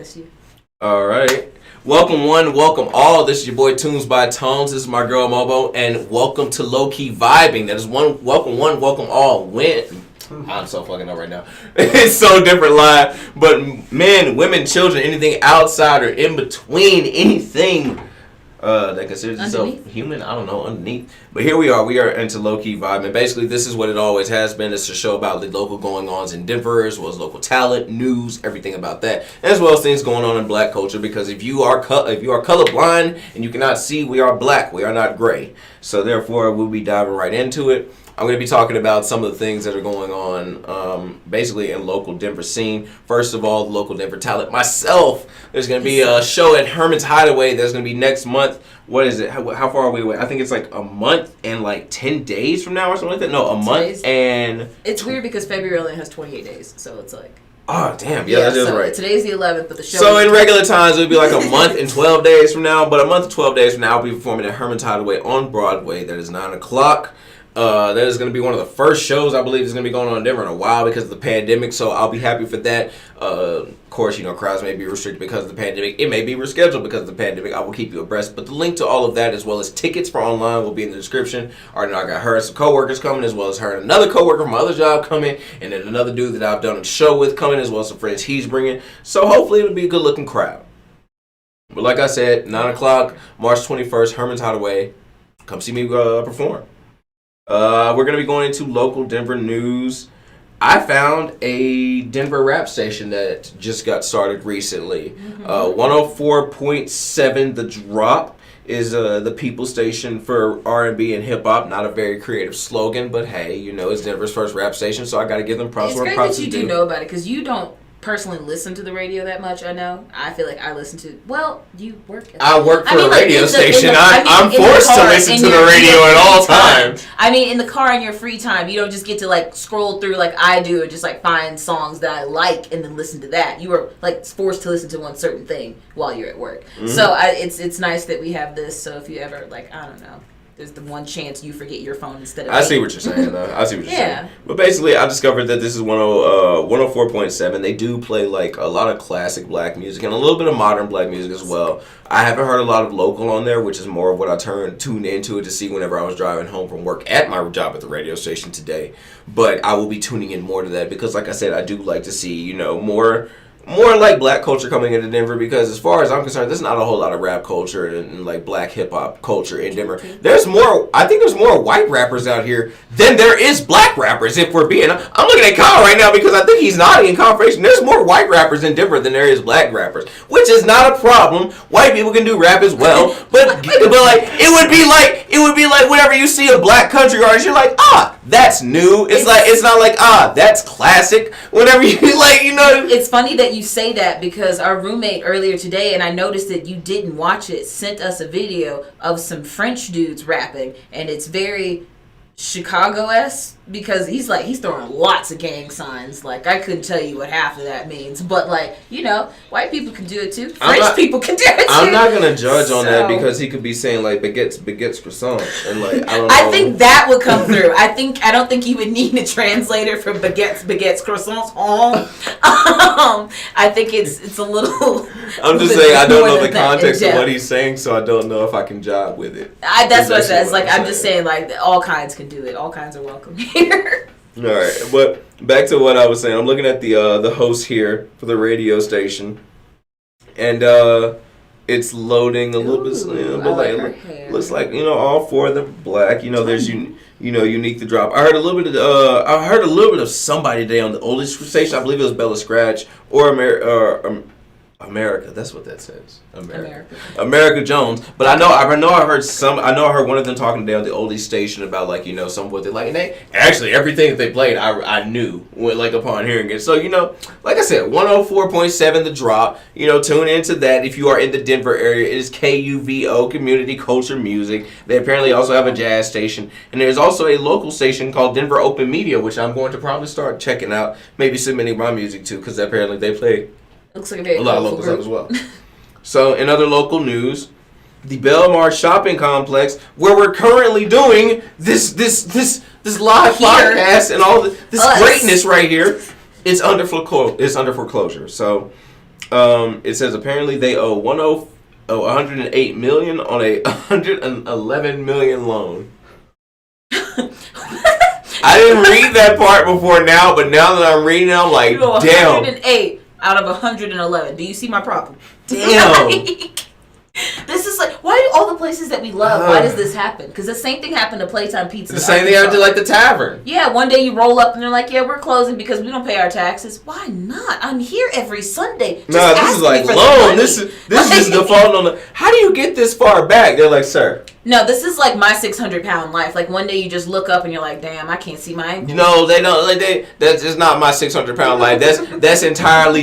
miss you. All right. Welcome one, welcome all. This is your boy TUNESBYTONES. This is my girl Mobo, and welcome to Low Key Vibing. That is one, welcome all. I'm so fucking up right now. It's so different live. But men, women, children, anything outside or in between, anything that considers itself human, I don't know, underneath. But here we are into Low Key Vibing. Basically, this is what it always has been. It's a show about the local going-ons in Denver, as well as local talent, news, everything about that, as well as things going on in black culture. Because if you are colorblind and you cannot see, we are black. We are not gray. So therefore, we'll be diving right into it. I'm going to be talking about some of the things that are going on basically in local Denver scene. First of all, the local Denver talent. Myself, there's going to be a show at HERMAN'S Hideaway that's going to be next month. What is it? How far are we away? I think it's like a month and like 10 days from now or something like that. No, a month and... It's weird because February only has 28 days, so it's like... Oh, damn. Yeah, that is right. Today's the 11th, but the show... So in regular times, it would be like a month and 12 days from now. But a month and 12 days from now, I'll be performing at HERMAN'S Hideaway on Broadway. That is 9 o'clock. That is going to be one of the first shows I believe is going to be going on in Denver in a while because of the pandemic, so I'll be happy for that. Of course, crowds may be restricted because of the pandemic. It may be rescheduled because of the pandemic. I will keep you abreast. But the link to all of that, as well as tickets for online, will be in the description. I got her and some coworkers coming, as well as her and another coworker from my other job coming, and then another dude that I've done a show with coming, as well as some friends he's bringing. So hopefully it'll be a good-looking crowd. But like I said, 9 o'clock, March 21st, HERMAN'S Hideaway. Come see me perform. We're going to be going into local Denver news. I found a Denver rap station that just got started recently. 104.7 The Drop is the people station for R&B and hip-hop. Not a very creative slogan, but hey, it's Denver's first rap station, so I got to give them props where props is due. It's great that you do know about it, because you don't personally listen to the radio that much. I know. I feel like I listen to... Well, you work at... I work for a radio station. I'm forced to listen to the radio at all times. I mean, in the car in your free time, you don't just get to scroll through like I do and just find songs that I like and then listen to that. You are forced to listen to one certain thing while you're at work. Mm-hmm. So it's nice that we have this. So if you ever I don't know, there's the one chance you forget your phone instead of... I see what you're saying, though. I see what you're saying. But basically, I discovered that this is 104.7. They do play, a lot of classic black music and a little bit of modern black music as well. I haven't heard a lot of local on there, which is more of what I tuned into it to see whenever I was driving home from work at my job at the radio station today. But I will be tuning in more to that because, like I said, I do like to see, more like black culture coming into Denver, because as far as I'm concerned, there's not a whole lot of rap culture and black hip hop culture in Denver. I think there's more white rappers out here than there is black rappers, if we're being... I'm looking at Kyle right now because I think he's nodding in confirmation. There's more white rappers in Denver than there is black rappers, which is not a problem. White people can do rap as well, but it would be like whenever you see a black country artist, you're like, that's new. It's not like that's classic. Whenever you It's funny that you say that because our roommate earlier today, and I noticed that you didn't watch it, sent us a video of some French dudes rapping, and it's very Chicago-esque because he's throwing lots of gang signs. I couldn't tell you what half of that means, but white people can do it too. French people can do it too. I'm not gonna judge on that because he could be saying baguettes, croissants, and I don't know. I think that would come through. I don't think you would need a translator for baguettes, croissants. I think it's a little. I'm just saying I don't know the context of what he's saying, so I don't know if I can jive with it. That's what I said. I'm just saying all kinds can do it. All kinds are welcome here. All right, but back to what I was saying. I'm looking at the host here for the radio station, and it's loading a little bit, but looks like all four of them black. There's Unique the Drop. I heard a little bit of somebody today on the oldest station. I believe it was Bella Scratch or America. That's what that says. America Jones. But I know I heard one of them talking today on the oldies station about some of what they like. And they actually everything that they played I knew upon hearing it. So like I said, 104.7 The Drop. Tune into that if you are in the Denver area. It is KUVO, Community Culture Music. They apparently also have a jazz station, and there's also a local station called Denver Open Media, which I'm going to probably start checking out, maybe submitting my music to, because apparently they play looks like a lot of local stuff as well. So, in other local news, the Belmar Shopping Complex, where we're currently doing this live podcast and all this greatness right here, it's under foreclosure. So, It says apparently they owe 108 million on a 111 million loan. I didn't read that part before now, but now that I'm reading it, I'm like, damn. 108 out of 111. Do you see my problem? Damn. This is like, why do all the places that we love, why does this happen? Because the same thing happened to Playtime Pizza. The same thing I did like the tavern. Yeah, one day you roll up and they're like, yeah, we're closing because we don't pay our taxes. Why not? I'm here every Sunday. No, this is like loan. This is default on the. How do you get this far back? They're like, sir. No, this is like my 600-pound life. Like one day you just look up and you're like, damn, I can't see my ankles. No, they don't. Like that's just not my 600-pound life. That's entirely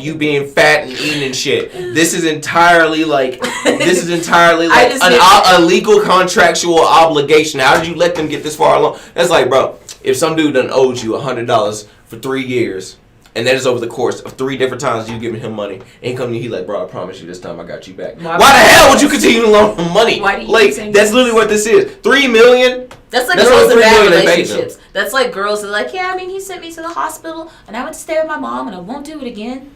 you being fat and eating and shit. This is entirely like a legal contractual obligation. How did you let them get this far along? That's like, bro, if some dude done owed you $100 for 3 years. And that is over the course of 3 different times you giving him money. And he come to you, he like, bro, I promise you this time I got you back. Why the hell would you continue to loan him money? Why do you like, that's literally what this is. $3 million? That's like girls in bad relationships. That's like girls that are like, yeah, I mean, he sent me to the hospital and I went to stay with my mom and I won't do it again.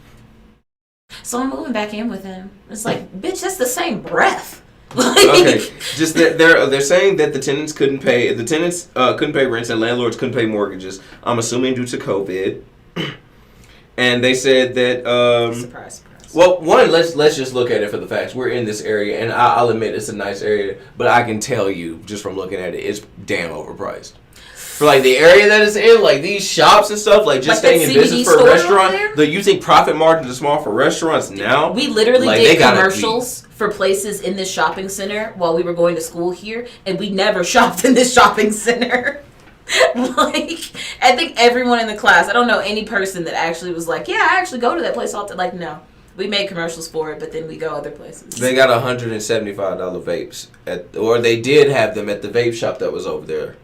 So I'm moving back in with him. It's like, bitch, that's the same breath. Okay, just that they're saying that the tenants couldn't pay. The tenants couldn't pay rents and landlords couldn't pay mortgages. I'm assuming due to COVID. And they said that surprise. Well, one, let's just look at it for the facts. We're in this area, and I'll admit it's a nice area, but I can tell you just from looking at it, it's damn overpriced. For like the area that it's in, like these shops and stuff, like just staying in business for a restaurant, you think profit margins are small for restaurants now? We literally did commercials for places in this shopping center while we were going to school here, and we never shopped in this shopping center. Like, I think everyone in the class, I don't know any person that actually was like, yeah, I actually go to that place all the time. Like, no. We made commercials for it, but then we go other places. They got $175 vapes or they did have them at the vape shop that was over there,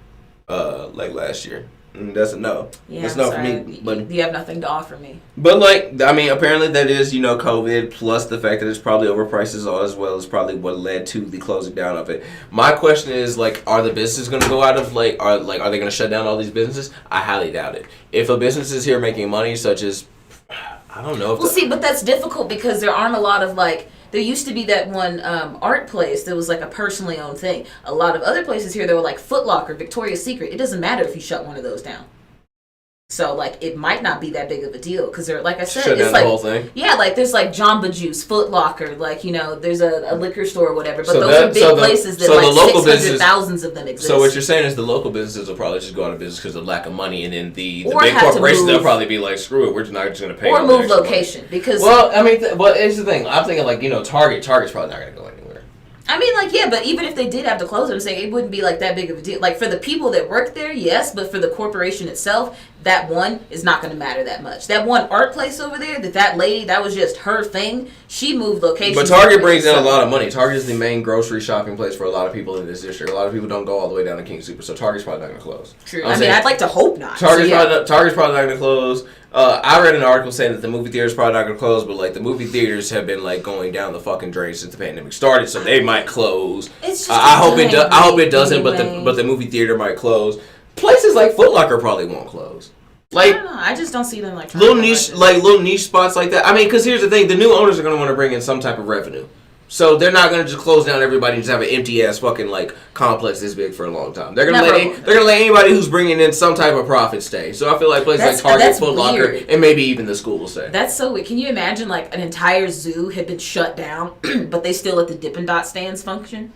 like last year. That's a no. Yeah, that's no for me. But you have nothing to offer me. But like, I mean, apparently that is, COVID plus the fact that it's probably overpriced as well as probably what led to the closing down of it. My question is like, are the businesses going to go out of are they going to shut down all these businesses? I highly doubt it. If a business is here making money, such as I don't know. But that's difficult because there aren't a lot of like. There used to be that one art place that was like a personally owned thing. A lot of other places here, there were like Foot Locker, Victoria's Secret. It doesn't matter if you shut one of those down. So like it might not be that big of a deal because they're like I said, shut it's down like the whole thing. Yeah, like there's like Jamba Juice, Foot Locker, like there's a liquor store or whatever. But those are big places that like 600 thousands of them exist. So what you're saying is the local businesses will probably just go out of business because of lack of money, and then the big corporations they'll probably be like, screw it, we're just not just going to pay. Or move location money. Because I mean, but here's the thing. I'm thinking like Target's probably not going to go anywhere. I mean, like, yeah, but even if they did have to close, I'm saying it wouldn't be like that big of a deal. Like, for the people that work there, yes, but for the corporation itself, that one is not going to matter that much. That one art place over there, that lady, that was just her thing. She moved locations. But Target brings in a lot of money. Target is the main grocery shopping place for a lot of people in this district. A lot of people don't go all the way down to King Super, so Target's probably not going to close. True. I mean, I'd like to hope not. Target's probably not going to close. I read an article saying that the movie theaters probably not going to close, but like the movie theaters have been like going down the fucking drain since the pandemic started, so they might close. It's just I hope it doesn't, anyway. but the movie theater might close. Places like Foot Locker probably won't close. Like, I don't know. I just don't see them like little niche spots like that. I mean, because here's the thing: the new owners are going to want to bring in some type of revenue. So they're not going to just close down everybody and just have an empty ass fucking like complex this big for a long time. They're going to let anybody who's bringing in some type of profit stay. So I feel like places like Target, Foot Locker, and maybe even the school will stay. That's so weird. Can you imagine like an entire zoo had been shut down, but they still let the Dippin' Dot stands function?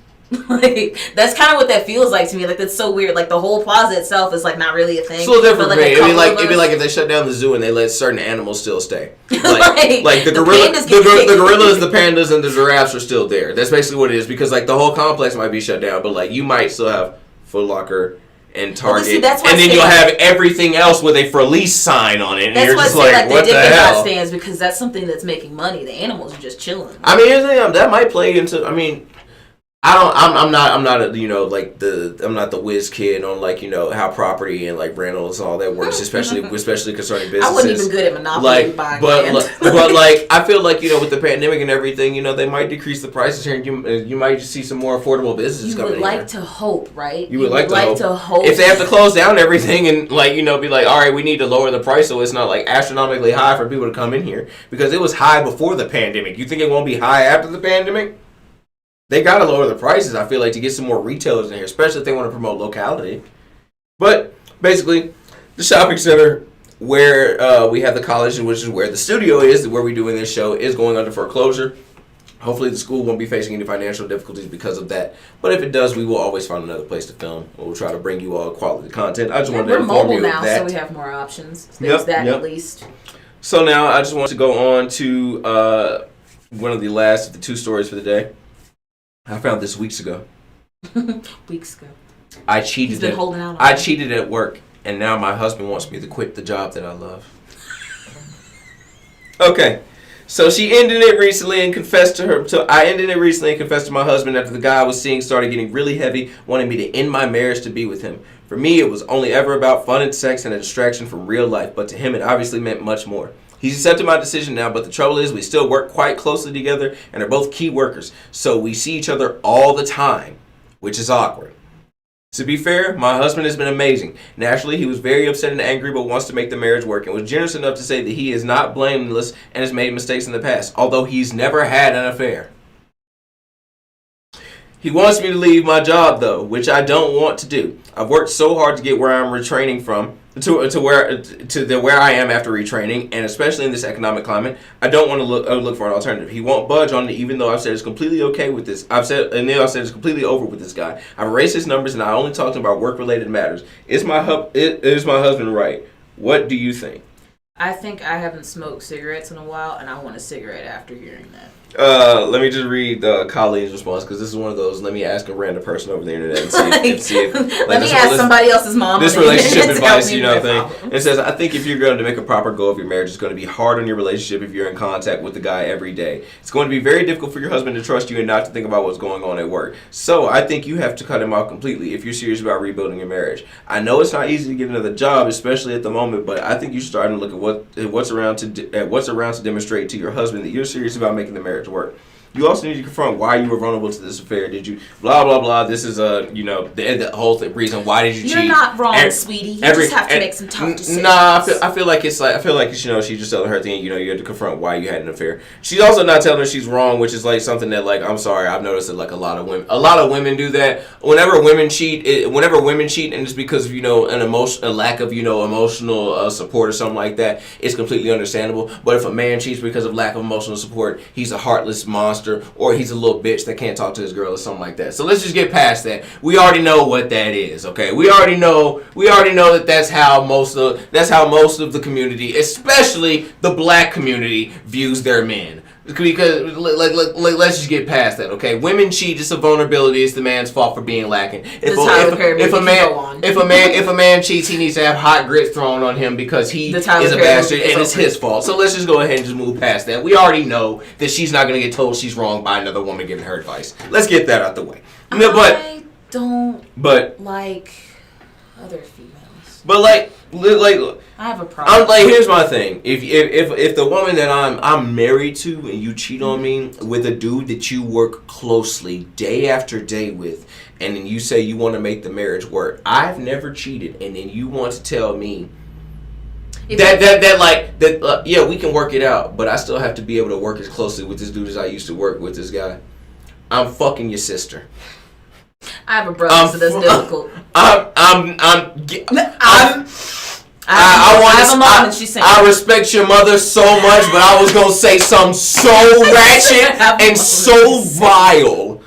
Like that's kind of what that feels like to me. Like that's so weird. Like the whole plaza itself is like not really a thing. It's a little different for me. It'd be like if they shut down the zoo and they let certain animals still stay. Like the gorillas, the pandas, and the giraffes are still there. That's basically what it is because like the whole complex might be shut down, but like you might still have Foot Locker and Target, and then you'll have everything else with a for lease sign on it. And you're just like, what the hell? Stands because that's something that's making money. The animals are just chilling. I mean, that might play into. I mean. I'm not I'm not the whiz kid on like, how property and like rentals and all that works, especially concerning businesses. I wasn't even good at Monopoly buying land. But like, I feel like, with the pandemic and everything, they might decrease the prices here, and you might just see some more affordable businesses coming in. You would like to hope, right? You would like to hope. If they have to close down everything and like, be like, all right, we need to lower the price so it's not like astronomically high for people to come in here, because it was high before the pandemic. You think it won't be high after the pandemic? They got to lower the prices, I feel like, to get some more retailers in here, especially if they want to promote locality. But basically, the shopping center where we have the college, which is where the studio is, where we're doing this show, is going under foreclosure. Hopefully the school won't be facing any financial difficulties because of that. But if it does, we will always find another place to film. We'll try to bring you all quality content. I just wanted to inform you of that. We're mobile now, so we have more options. There's at least. So now I just want to go on to one of the last of the two stories for the day. I found this weeks ago. Weeks ago. I cheated. He's been holding out on I cheated at work, and now my husband wants me to quit the job that I love. Okay, so she ended it recently and confessed to her. So I ended it recently and confessed to my husband after the guy I was seeing started getting really heavy, wanting me to end my marriage to be with him. For me, it was only ever about fun and sex and a distraction from real life, but to him, it obviously meant much more. He's accepted my decision now, but the trouble is we still work quite closely together and are both key workers, so we see each other all the time, which is awkward. To be fair, my husband has been amazing. Naturally, he was very upset and angry, but wants to make the marriage work, and was generous enough to say that he is not blameless and has made mistakes in the past, although he's never had an affair. He wants me to leave my job, though, which I don't want to do. I've worked so hard to get where I'm retraining from, to where I am after retraining, and especially in this economic climate, I don't want to look for an alternative. He won't budge on it, even though I've said it's completely okay with this. I've said it's completely over with this guy. I've erased his numbers, and I only talk to him about work-related matters. Is my husband right? What do you think? I think I haven't smoked cigarettes in a while, and I want a cigarette after hearing that. Let me just read Colleen's response, because this is one of those, let me ask a random person over the internet and see if let me ask somebody else's mom. This relationship advice, thing. It says, I think if you're going to make a proper go of your marriage, it's going to be hard on your relationship if you're in contact with the guy every day. It's going to be very difficult for your husband to trust you and not to think about what's going on at work. So I think you have to cut him off completely if you're serious about rebuilding your marriage. I know it's not easy to get another job, especially at the moment, but I think you should start to look at what's around to demonstrate to your husband that you're serious about making the marriage work. You also need to confront why you were vulnerable to this affair. Did you blah blah blah? This is the whole reason. Why did you cheat? You're not wrong, sweetie. You just have to make some tough decisions. Nah, I feel like she's just telling her thing. You have to confront why you had an affair. She's also not telling her she's wrong, which is like something that like I'm sorry, I've noticed that like a lot of women do that. Whenever women cheat, and it's because of a lack of emotional support or something like that, it's completely understandable. But if a man cheats because of lack of emotional support, he's a heartless monster. Or he's a little bitch that can't talk to his girl or something like that. So let's just get past that. We already know what that is, okay? We already know that that's how most of the community, especially the black community, views their men. Because let's just get past that, okay? Women cheat. It's a vulnerability. It's the man's fault for being lacking. If a man cheats, he needs to have hot grits thrown on him because he is a bastard and it's his fault. So let's just go ahead and just move past that. We already know that she's not going to get told she's wrong by another woman giving her advice. Let's get that out the way. I don't like other females. But like I have a problem. Here's my thing. If the woman that I'm married to and you cheat on me with a dude that you work closely day after day with, and then you say you want to make the marriage work, I've never cheated, and then you want to tell me yeah, we can work it out, but I still have to be able to work as closely with this dude as I used to work with this guy. I'm fucking your sister. I have a brother, so that's difficult. I respect your mother so much, but I was gonna say something so ratchet and so vile.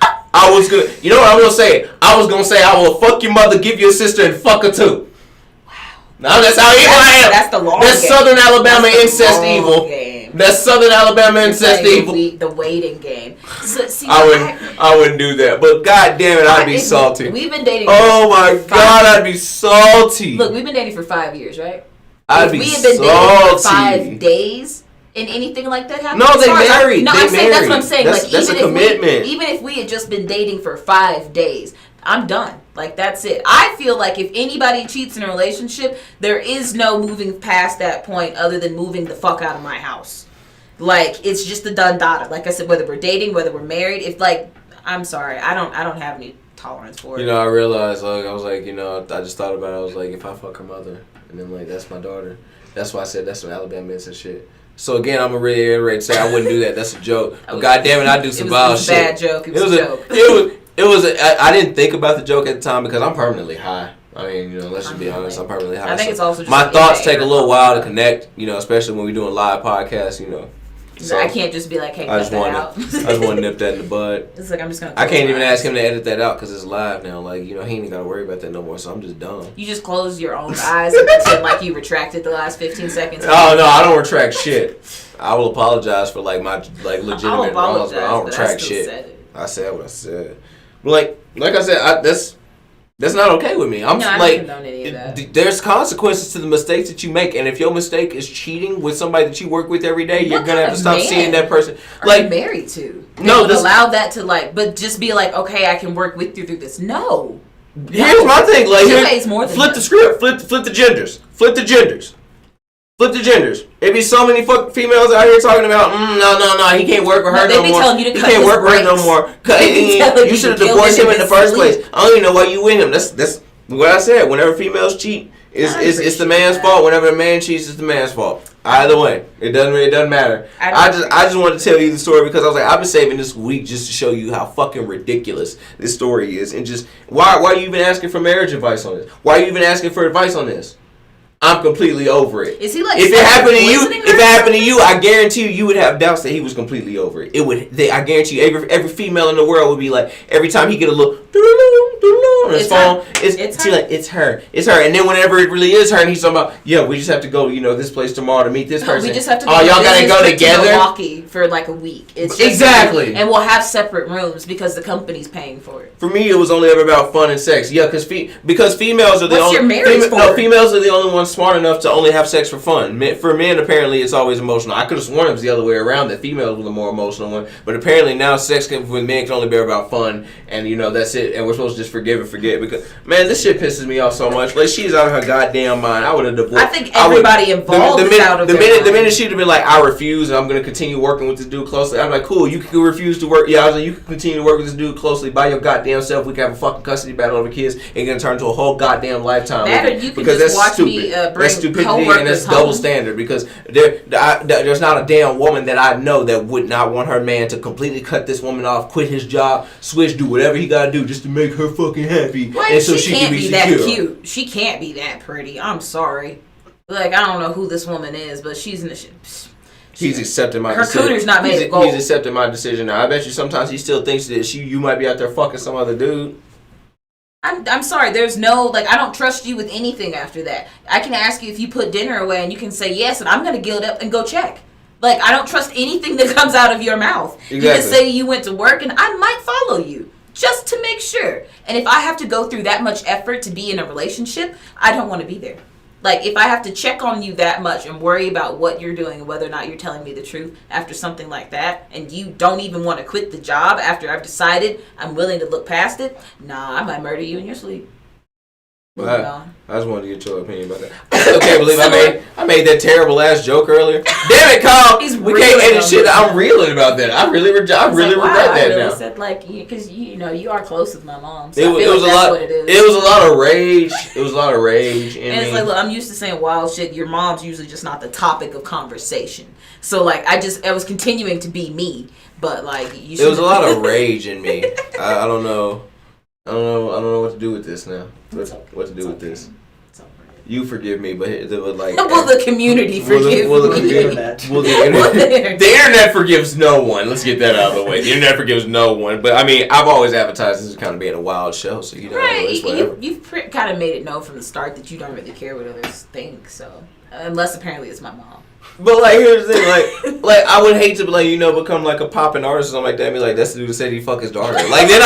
You know what I was gonna say? I was gonna say I will fuck your mother, give you a sister, and fuck her too. Wow. Now that's how evil I am. That's the long game. That's Southern Alabama incest evil. Game. That's Southern Alabama incest evil. The waiting game. So, see, I wouldn't do that. But god damn it, I'd be salty. We've been dating. Oh my god, I'd be salty. Look, we've been dating for 5 years, right? I'd be salty. We have been dating for 5 days. And anything like that happens? No, they married. No, I'm saying that's what I'm saying. That's a commitment. Even if we had just been dating for 5 days, I'm done. Like, that's it. I feel like if anybody cheats in a relationship, there is no moving past that point other than moving the fuck out of my house. Like, it's just the done data. Like I said, whether we're dating, whether we're married, if like, I'm sorry, I don't have any tolerance for it. You know, I realized, like, I was like, you know, I just thought about it. I was like, if I fuck her mother, and then like that's my daughter. That's why I said that's some Alabama and shit. So again, I'm gonna reiterate and say I wouldn't do that. That's a joke. But goddamn it, I do some wild shit. It was a bad joke. It was a joke. I didn't think about the joke at the time because I'm permanently high. I mean, you know, let's just be honest. I'm permanently high. I think it's also just my thoughts take a little while to connect. You know, especially when we're doing live podcasts. You know. So I can't just be like, hey, cut that out. I just want to nip that in the bud. It's like I'm just gonna. I can't even ask him to edit that out because it's live now. Like, you know, he ain't got to worry about that no more. So I'm just dumb. You just close your own eyes and pretend like you retracted the last 15 seconds. Oh no, I don't retract shit. I will apologize for like my legitimate wrongs, but I don't retract shit. I said what I said. But like I said, that's not okay with me. I don't condone any of that. There's consequences to the mistakes that you make, and if your mistake is cheating with somebody that you work with every day, you're gonna have to stop seeing that person. Are you married to? No, allow that to but just be like, okay, I can work with you through this. No. Here's my thing. Like, flip the script. Flip the genders. Flip the genders. It be so many fucking females out here talking about, no, he can't work with her no more. Telling you to cut he can't work with her no more. You should have divorced him in the first place. I don't even know why you with him. That's what I said. Whenever females cheat, it's the man's fault. Whenever a man cheats, it's the man's fault. Either way, it doesn't matter. I just wanted to tell you the story because I was like, I've been saving this week just to show you how fucking ridiculous this story is, and just why are you even asking for marriage advice on this? Why are you even asking for advice on this? I'm completely over it. Is he like? If it happened to you, I guarantee you would have doubts that he was completely over it. I guarantee you, every female in the world would be like, every time he get a little on his phone, it's her, and then whenever it really is her, and he's talking about, yeah, we just have to go, this place tomorrow to meet this person. We just have to. Oh, y'all gotta go together. To Milwaukee for like a week. It's exactly, and we'll have separate rooms because the company's paying for it. For me, it was only ever about fun and sex. Yeah, because females are the only. What's your marriage for? No, females are the only ones smart enough to only have sex for fun. For men, apparently, it's always emotional. I could have sworn it was the other way around, that females were the more emotional one. But apparently now sex with men can only be about fun, and that's it. And we're supposed to just forgive and forget because, man, this shit pisses me off so much. Like, she's out of her goddamn mind. I would have divorced. I think everybody involved is out of their mind. The minute she'd have been like, I refuse, and I'm going to continue working with this dude closely. I'm like, cool, you can refuse to work. Yeah, I was like, you can continue to work with this dude closely by your goddamn self. We can have a fucking custody battle over kids, and it's going to turn into a whole goddamn lifetime. Because that's watch stupid. Me bring that's stupidity, and that's double standard. Because there's not a damn woman that I know that would not want her man to completely cut this woman off, quit his job, switch, do whatever he got to do just to make her fucking happy, and so she can be secure. That cute. She can't be that pretty. I'm sorry. Like, I don't know who this woman is, but she's in the shit. He's accepting my decision. Her cooter's not made of gold. He's accepting my decision now. I bet you sometimes he still thinks that you might be out there fucking some other dude. I'm sorry, there's no, I don't trust you with anything after that. I can ask you if you put dinner away and you can say yes, and I'm going to guilt up and go check. I don't trust anything that comes out of your mouth. Exactly. You can say you went to work and I might follow you just to make sure. And if I have to go through that much effort to be in a relationship, I don't want to be there. If I have to check on you that much and worry about what you're doing and whether or not you're telling me the truth after something like that, and you don't even want to quit the job after I've decided I'm willing to look past it, nah, I might murder you in your sleep. I just wanted to get your opinion about that. I still can't believe I made that terrible ass joke earlier. Damn it, Kyle! We can't edit shit. I'm reeling about that. I really regret that now. I said because you are close with my mom. So it was a lot. It was a lot of rage. It was a lot of rage. And it's look, I'm used to saying wild shit. Your mom's usually just not the topic of conversation. So I was continuing to be me, but it was a lot of rage in me. I don't know. I don't know what to do with this now. What to do with this? You forgive me, but it was will the community forgive me? The internet forgives no one. Let's get that out of the way. The internet forgives no one. But I mean, I've always advertised this as kind of being a wild show, so right. You've kind of made it known from the start that you don't really care what others think. So unless apparently it's my mom. But like, here's the thing, like I would hate to become like a popping artist or something like that. And be like, that's the dude that said he fuck his daughter. Like then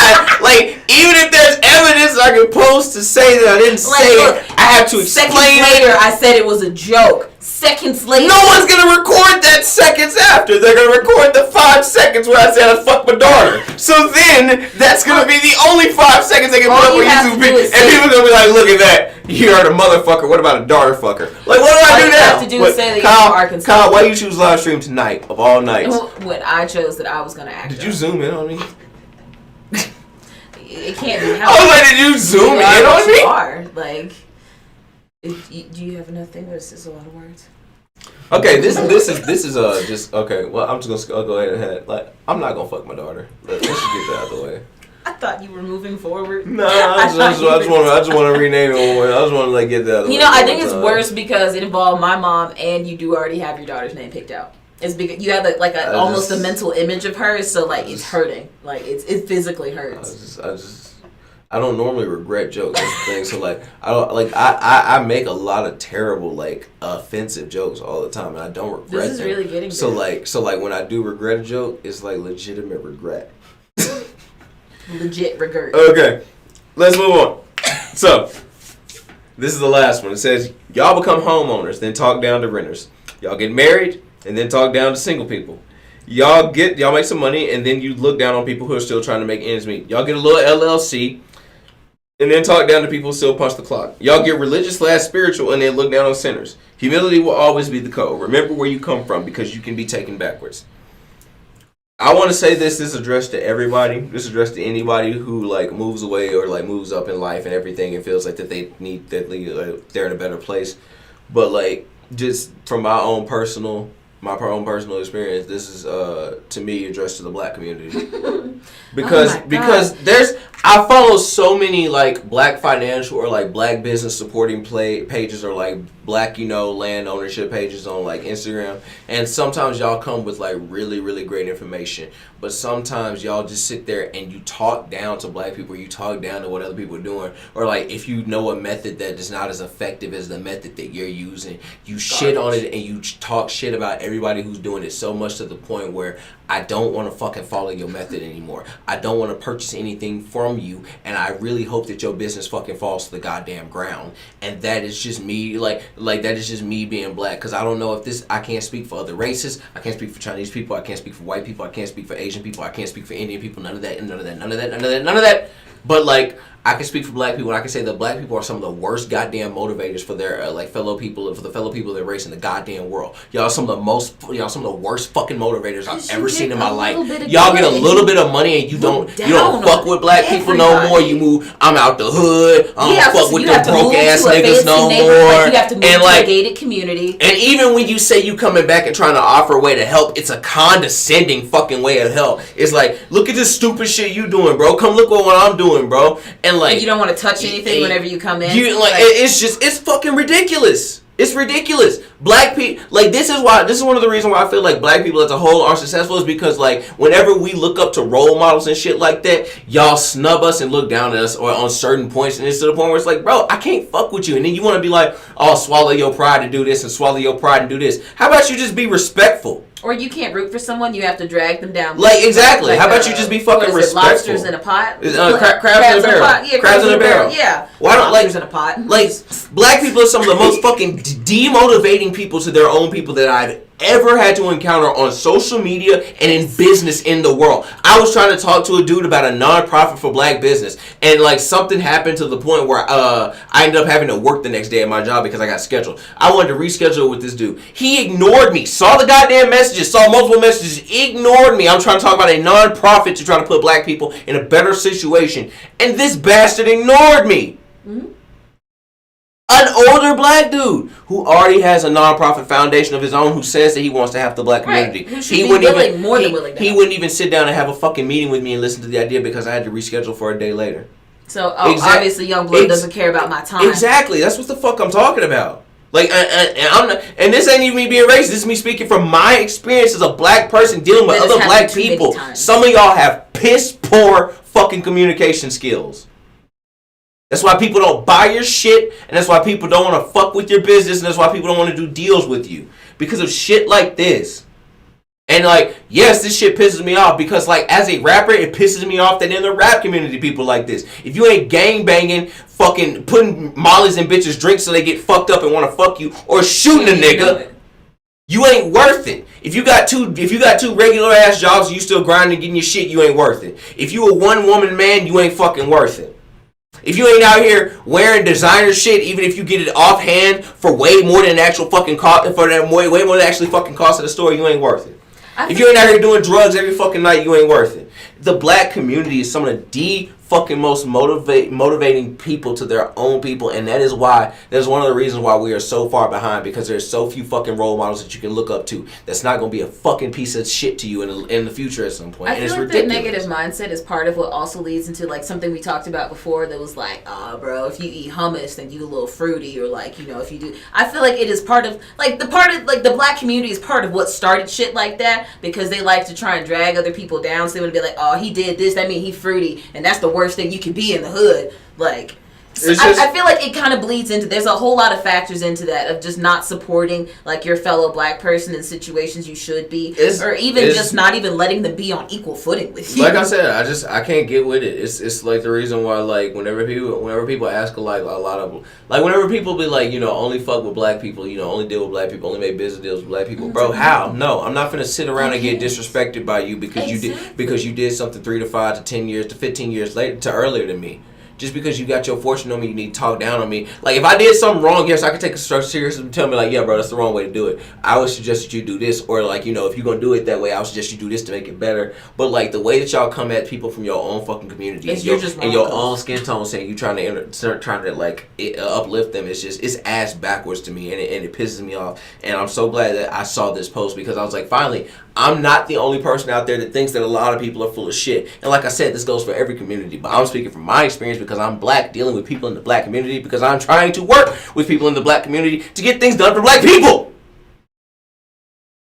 even if there's evidence I can post to say that I didn't say it, I have to explain. Seconds later, I said it was a joke. Seconds later, no one's gonna record that seconds after. They're gonna record the 5 seconds where I said I fucked my daughter. So then that's gonna be the only 5 seconds they can put up with YouTube, and people are gonna be like, look at that. You heard a motherfucker. What about a daughter fucker? Like, what do I do now? Have to do is say that you're from Arkansas. Kyle, why you choose live stream tonight of all nights? When I chose that I was gonna act. Did you zoom in on me? It can't be helped. I was like, did you zoom in on me? You are like. Do you have enough thing? This is a lot of words. Okay, this is just okay. Well, I'm just gonna go ahead. Like, I'm not gonna fuck my daughter. Let's just get that out of the way. I thought you were moving forward. No, I just want to rename it one way. I just want to get that out of the way. I think it's worse because it involved my mom, and you do already have your daughter's name picked out. It's because you have almost a mental image of her, so like it's hurting. Like it physically hurts. I don't normally regret jokes. That's the thing. So like I make a lot of terrible like offensive jokes all the time, and I don't regret them. This is really getting so like when I do regret a joke, it's like legitimate regret. Legit regret. Okay, let's move on. So this is the last one. It says y'all become homeowners, then talk down to renters. Y'all get married, and then talk down to single people. Y'all make some money, and then you look down on people who are still trying to make ends meet. Y'all get a little LLC, and then talk down to people who still punch the clock. Y'all get religious/spiritual, and then look down on sinners. Humility will always be the code. Remember where you come from, because you can be taken backwards. I want to say this is addressed to everybody. This is addressed to anybody who like moves away or like moves up in life and everything and feels like that they're in a better place. But like just from my own personal experience, this is to me addressed to the black community. because I follow so many like black financial or like black business supporting pages or like black land ownership pages on like Instagram, and sometimes y'all come with like really really great information, but sometimes y'all just sit there and you talk down to black people, you talk down to what other people are doing, or like if you know a method that is not as effective as the method that you're using, you shit on it and you talk shit about everybody who's doing it, so much to the point where I don't want to fucking follow your method anymore. I don't want to purchase anything from you, and I really hope that your business fucking falls to the goddamn ground. And that is just me, like that is just me being black, because I don't know if I can't speak for other races, I can't speak for Chinese people, I can't speak for white people, I can't speak for Asian people, I can't speak for Indian people, none of that. But like, I can speak for black people, and I can say that black people are some of the worst goddamn motivators for their fellow people of their race in the goddamn world. Y'all some of the worst fucking motivators I've ever seen in my life. Y'all get a little bit of money and you don't fuck with black people no more. You move. I'm out the hood. I don't fuck with them broke ass niggas no more. You have to move to a gated community. And even when you say you coming back and trying to offer a way to help, it's a condescending fucking way of help. It's like, look at this stupid shit you doing, bro. Come look at what I'm doing, bro. And like, you don't want to touch anything whenever you come in. It's fucking ridiculous. It's ridiculous. Black people, like, this is one of the reasons why I feel like black people as a whole are successful, is because like whenever we look up to role models and shit like that, y'all snub us and look down at us or on certain points, and it's to the point where it's like, bro, I can't fuck with you, and then you want to be like, oh, swallow your pride and do this, and swallow your pride and do this. How about you just be respectful? Or you can't root for someone, you have to drag them down. Like, exactly. Like, how about you just be fucking respectful? Lobsters in a pot? Crabs in a barrel. Yeah, crabs in a barrel. Yeah. Why don't, lobsters in a pot? Like, black people are some of the most fucking demotivating people to their own people that I've ever had to encounter on social media and in business in the world. I was trying to talk to a dude about a nonprofit for black business, and like something happened to the point where I ended up having to work the next day at my job because I got scheduled. I wanted to reschedule with this dude. He ignored me, saw the goddamn messages, saw multiple messages, ignored me. I'm trying to talk about a nonprofit to try to put black people in a better situation, and this bastard ignored me. Mm-hmm. An older black dude who already has a nonprofit foundation of his own, who says that he wants to have the black community. Right. He wouldn't even sit down and have a fucking meeting with me and listen to the idea because I had to reschedule for a day later. So obviously Youngblood doesn't care about my time. Exactly. That's what the fuck I'm talking about. Like, and this ain't even me being racist. This is me speaking from my experience as a black person dealing with other black people. Some of y'all have piss poor fucking communication skills. That's why people don't buy your shit, and that's why people don't want to fuck with your business, and that's why people don't want to do deals with you. because of shit like this. And like, yes, this shit pisses me off because like as a rapper, it pisses me off that in the rap community, people like this. If you ain't gang banging, fucking putting mollies in bitches' drinks so they get fucked up and want to fuck you, or shooting a nigga, you ain't worth it. If you got two regular ass jobs and you still grinding, getting your shit, you ain't worth it. If you a one woman man, you ain't fucking worth it. If you ain't out here wearing designer shit, even if you get it offhand for way more than actual fucking cost, for that way more than actually fucking cost of the store, you ain't worth it. If you ain't out here doing drugs every fucking night, you ain't worth it. The black community is some of the fucking most motivating people to their own people, and that is one of the reasons why we are so far behind, because there's so few fucking role models that you can look up to that's not going to be a fucking piece of shit to you in the future at some point. I feel like the negative mindset is part of what also leads into like something we talked about before that was like, bro, if you eat hummus then you a little fruity, or like, you know, if you do, I feel like it is part of like the black community is part of what started shit like that, because they like to try and drag other people down, so they want to be like, oh, he did this, that means he fruity, and that's the worst thing you can be in the hood. Like, I feel like it kind of bleeds into, there's a whole lot of factors into that of just not supporting like your fellow black person in situations you should be, or even just not even letting them be on equal footing with you. Like I said, I can't get with it. It's like the reason why, like, whenever people ask like a lot of, like, whenever people be like, you know, only fuck with black people, you know, only deal with black people, only make business deals with black people. Bro, how? No, I'm not finna sit around and get disrespected by you because you did something 3 to 5 to 10 years to 15 years later to earlier than me. Just because you got your fortune on me, you need to talk down on me. Like, if I did something wrong, yes, I could take a serious and tell me, like, yeah, bro, that's the wrong way to do it. I would suggest that you do this. Or, like, you know, if you're going to do it that way, I would suggest you do this to make it better. But, like, the way that y'all come at people from your own fucking community and your own skin tone, saying you trying to like, uplift them, it's ass backwards to me, and it pisses me off. And I'm so glad that I saw this post, because I was like, finally, I'm not the only person out there that thinks that a lot of people are full of shit. And like I said, this goes for every community. But I'm speaking from my experience because I'm black, dealing with people in the black community, because I'm trying to work with people in the black community to get things done for black people.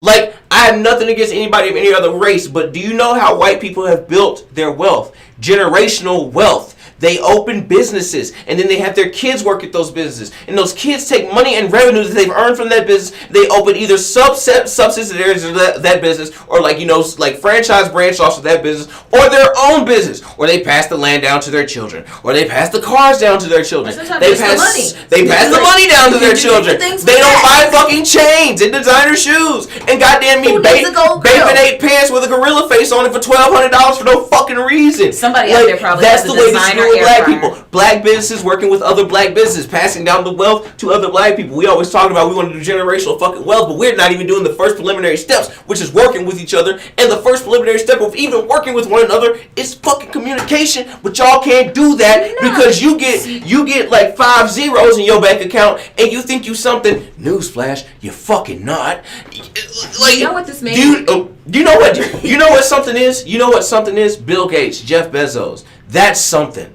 Like, I have nothing against anybody of any other race, but do you know how white people have built their wealth? Generational wealth. They open businesses, and then they have their kids work at those businesses. And those kids take money and revenues that they've earned from that business. They open either subsidiaries of that business, or like, you know, like franchise branch offs of that business, or their own business. Or they pass the land down to their children, or they pass the cars down to their children. They pass the money down to their children. They don't buy fucking chains and designer shoes and goddamn me Bathing Ape pants with a gorilla face on it for $1,200 for no fucking reason. Somebody out there probably has a designer black people, black businesses working with other black businesses, passing down the wealth to other black people. We always talk about we want to do generational fucking wealth, but we're not even doing the first preliminary steps, which is working with each other. And the first preliminary step of even working with one another is fucking communication. But y'all can't do that because you get like 5 zeros in your bank account and you think you something. Newsflash, you're fucking not. Like, you know what this means? You know what something is? You know what something is? Bill Gates, Jeff Bezos. That's something.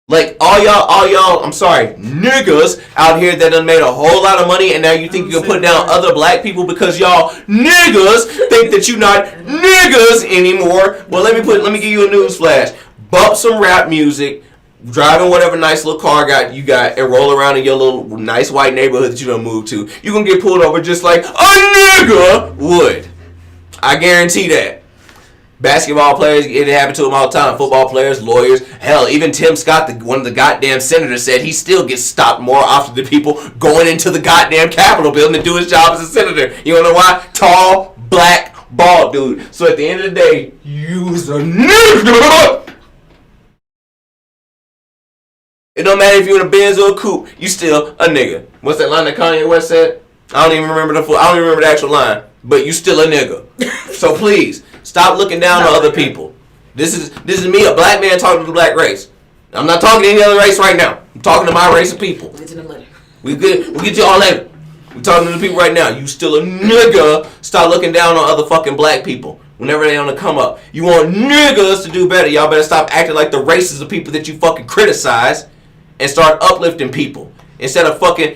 Like, all y'all, I'm sorry, niggas out here that done made a whole lot of money, and now you think you can put down other black people because y'all niggas think that you not niggas anymore. Well, let me give you a news flash. Bump some rap music, driving whatever nice little car you got, and roll around in your little nice white neighborhood that you done moved to. You're gonna get pulled over just like a nigga would. I guarantee that. Basketball players, it happens to them all the time. Football players, lawyers, hell, even Tim Scott, one of the goddamn senators, said he still gets stopped more often than people going into the goddamn Capitol building to do his job as a senator. You wanna know why? Tall, black, bald dude. So at the end of the day, you's a nigga. It don't matter if you're in a Benz or a coupe, you still a nigga. What's that line that Kanye West said? I don't even remember the actual line, but you still a nigga. So please, stop looking down on other people. This is me, a black man, talking to the black race. I'm not talking to any other race right now. I'm talking to my race of people. We'll get to them later. We'll get you all later. We're talking to the people right now. You still a nigga. Stop looking down on other fucking black people whenever they on the come up. You want niggas to do better. Y'all better stop acting like the races of people that you fucking criticize and start uplifting people. Instead of fucking,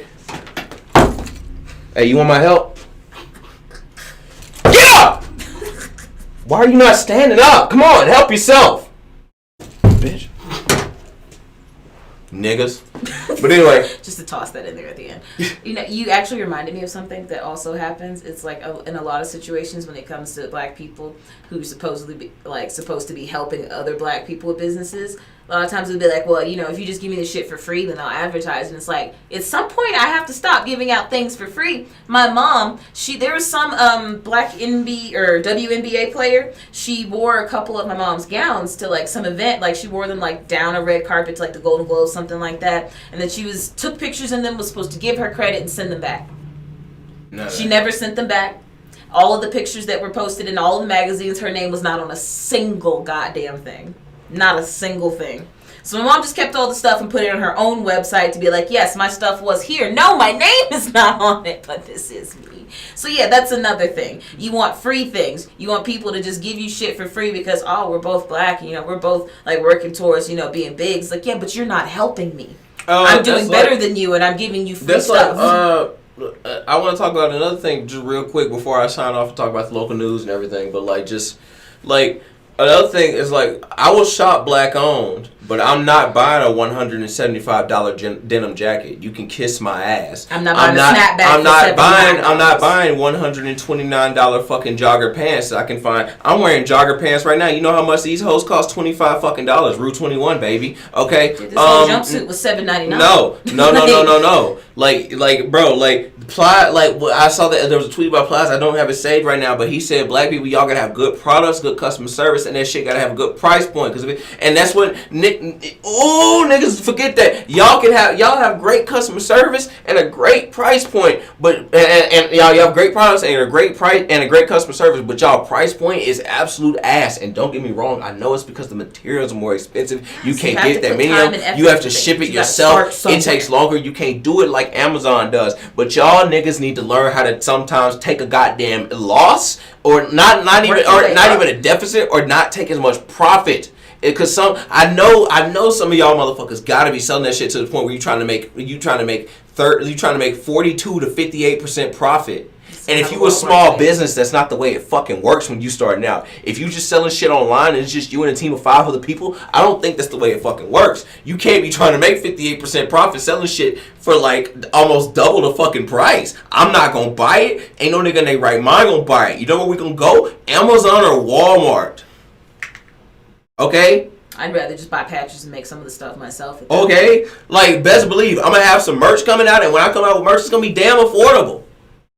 hey, you want my help? Get up! Why are you not standing up? Come on, help yourself. Bitch. niggas. But anyway. Just to toss that in there at the end. You actually reminded me of something that also happens. It's like in a lot of situations when it comes to black people who supposed to be helping other black people with businesses. A lot of times it'll be like, well, if you just give me the shit for free, then I'll advertise. And it's like, at some point I have to stop giving out things for free. My mom, there was some black WNBA player. She wore a couple of my mom's gowns to like some event. Like she wore them like down a red carpet to like the Golden Globes, something like that. And then she took pictures in them, was supposed to give her credit and send them back. No, she never sent them back. All of the pictures that were posted in all of the magazines, her name was not on a single goddamn thing. Not a single thing. So my mom just kept all the stuff and put it on her own website to be like, yes, my stuff was here. No, my name is not on it, but this is me. So yeah, that's another thing. You want free things. You want people to just give you shit for free because, we're both black. We're both like working towards, being big. It's like, yeah, but you're not helping me. I'm doing better than you and I'm giving you free stuff. I want to talk about another thing just real quick before I sign off and talk about the local news and everything. But another thing is I will shop black owned, but I'm not buying a $175 denim jacket. You can kiss my ass. I'm not buying a snapback. I'm not buying $129 fucking jogger pants that I can find. I'm wearing jogger pants right now. You know how much these hoes cost? $25 fucking dollars. Rue 21, baby. Okay. Dude, this whole jumpsuit was $7.99. No. Bro, Ply, I saw that there was a tweet about Plies. I don't have it saved right now, but he said black people, y'all gotta have good products, good customer service, and that shit gotta have a good price point. And that's what niggas forget that y'all have great customer service and a great price point, but and y'all have great products and a great price and a great customer service, but y'all price point is absolute ass. And don't get me wrong, I know it's because the materials are more expensive. You can't get that many of them. You have to ship it yourself. It takes longer. You can't do it like Amazon does. But y'all niggas need to learn how to sometimes take a goddamn loss or not even a deficit or not take as much profit. Because I know some of y'all motherfuckers gotta be selling that shit to the point where you trying to make 42 to 58% profit. And if you a small business, that's not the way it fucking works when you starting out. If you just selling shit online and it's just you and a team of 5 other people, I don't think that's the way it fucking works. You can't be trying to make 58% profit selling shit for almost double the fucking price. I'm not gonna buy it. Ain't no nigga in their right mind gonna buy it. You know where we gonna go? Amazon or Walmart. Okay? I'd rather just buy patches and make some of the stuff myself. Okay? Best believe, I'm gonna have some merch coming out, and when I come out with merch, it's gonna be damn affordable.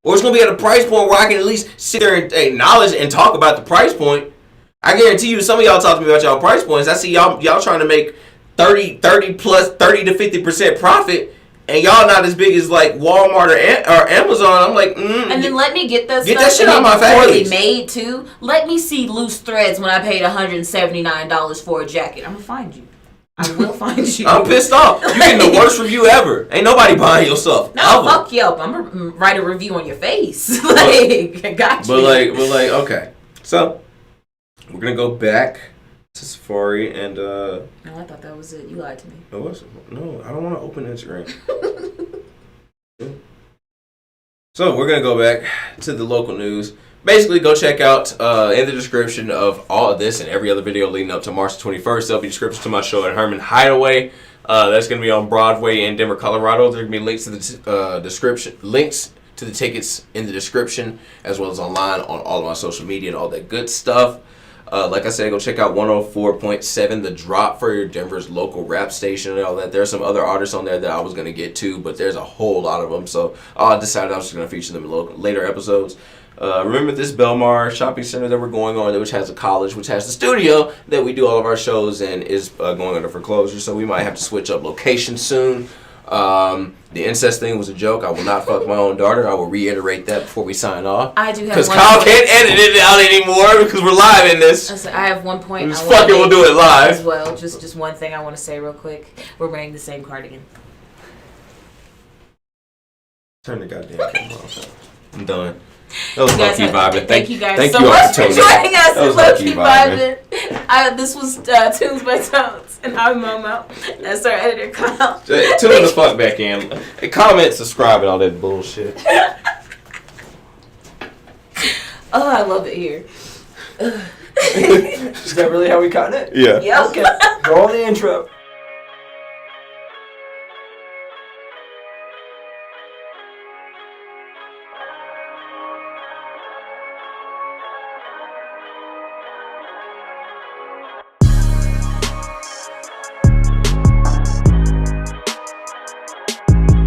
Or it's going to be at a price point where I can at least sit there and acknowledge and talk about the price point. I guarantee you, some of y'all talk to me about y'all price points. I see y'all trying to make 30 to 50% profit, and y'all not as big as Walmart or Amazon. I'm like, And then let me get that shit out of my face. Made too. Let me see loose threads when I paid $179 for a jacket. I'm going to find you. I will find you. I'm pissed off. You're getting the worst review ever. Ain't nobody buying your stuff. No, fuck Yelp. I'm gonna write a review on your face. I got you. But okay. So we're gonna go back to Safari and. No, I thought that was it. You lied to me. No, I don't want to open Instagram. So we're gonna go back to the local news. Basically, go check out in the description of all of this and every other video leading up to March 21st. There'll be descriptions to my show at Herman HIDEAWay. That's going to be on Broadway in Denver, Colorado. There's going to be links to the links to the tickets in the description, as well as online on all of my social media and all that good stuff. Like I said, go check out 104.7, The Drop, for your Denver's local rap station and all that. There's some other artists on there that I was going to get to, but there's a whole lot of them. So I decided I was just going to feature them in later episodes. Remember this Belmar shopping center that we're going on, which has a college, which has the studio that we do all of our shows in, is going under foreclosure. So we might have to switch up location soon. The incest thing was a joke. I will not fuck my own daughter. I will reiterate that before we sign off. I do have because Kyle can't edit it out anymore because we're live in this. I have one point. We'll do it live as well. Just one thing I want to say real quick. We're wearing the same cardigan. Turn the goddamn camera off. I'm done. That was low-key vibing. Thank you guys so much for joining us in low-key vibing. This was Tunes by Tones, and I'm Momo. That's our editor, Kyle. Tune the fuck back in. Comment, subscribe, and all that bullshit. Oh, I love it here. Is that really how we cut it? Yeah. Yep. Okay. Go on the intro.